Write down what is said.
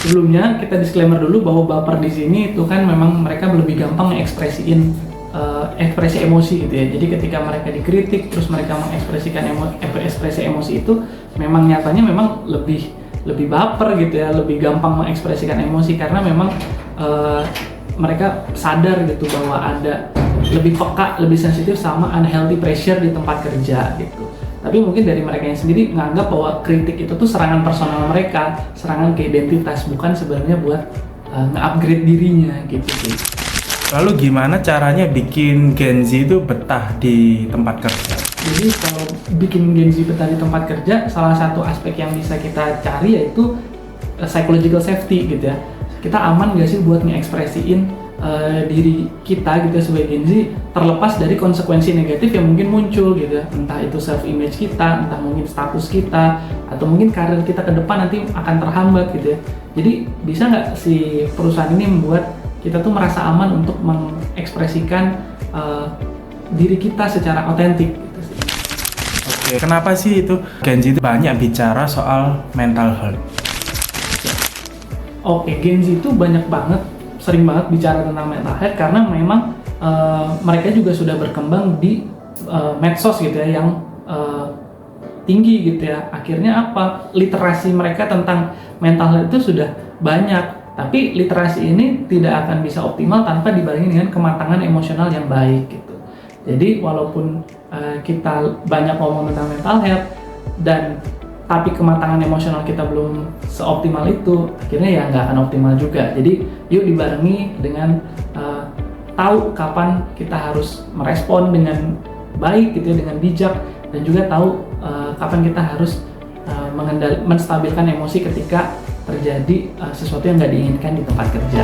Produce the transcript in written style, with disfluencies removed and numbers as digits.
Sebelumnya kita disclaimer dulu bahwa baper di sini itu kan memang mereka lebih gampang mengekspresiin ekspresi emosi gitu ya. Jadi ketika mereka dikritik terus mereka mengekspresikan ekspresi emosi itu memang nyatanya memang lebih baper gitu ya, lebih gampang mengekspresikan emosi karena memang mereka sadar gitu bahwa ada lebih peka, lebih sensitif sama unhealthy pressure di tempat kerja gitu. Tapi mungkin dari mereka yang sendiri menganggap bahwa kritik itu tuh serangan personal mereka, serangan ke identitas, bukan sebenarnya buat nge-upgrade dirinya gitu sih. Lalu gimana caranya bikin Gen Z itu betah di tempat kerja? Jadi kalau bikin Gen Z betah di tempat kerja, salah satu aspek yang bisa kita cari yaitu psychological safety gitu ya. Kita aman gak sih buat ngekspresiin diri kita gitu ya, sebagai Gen Z, terlepas dari konsekuensi negatif yang mungkin muncul gitu ya. Entah itu self image kita, entah mungkin status kita, atau mungkin karir kita ke depan nanti akan terhambat gitu ya. Jadi bisa nggak si perusahaan ini membuat kita tuh merasa aman untuk mengekspresikan diri kita secara otentik gitu sih. Oke, kenapa sih itu Gen Z itu banyak bicara soal mental health? Oke, Gen Z itu sering banget bicara tentang mental health karena memang mereka juga sudah berkembang di medsos gitu ya yang tinggi gitu ya. Akhirnya apa? Literasi mereka tentang mental health itu sudah banyak, tapi literasi ini tidak akan bisa optimal tanpa dibarengi dengan kematangan emosional yang baik gitu. Jadi walaupun kita banyak ngomong tentang mental health tapi kematangan emosional kita belum seoptimal itu, akhirnya ya nggak akan optimal juga. Jadi yuk dibarengi dengan tahu kapan kita harus merespon dengan baik gitu ya, dengan bijak, dan juga tahu kapan kita harus menstabilkan emosi ketika terjadi sesuatu yang nggak diinginkan di tempat kerja.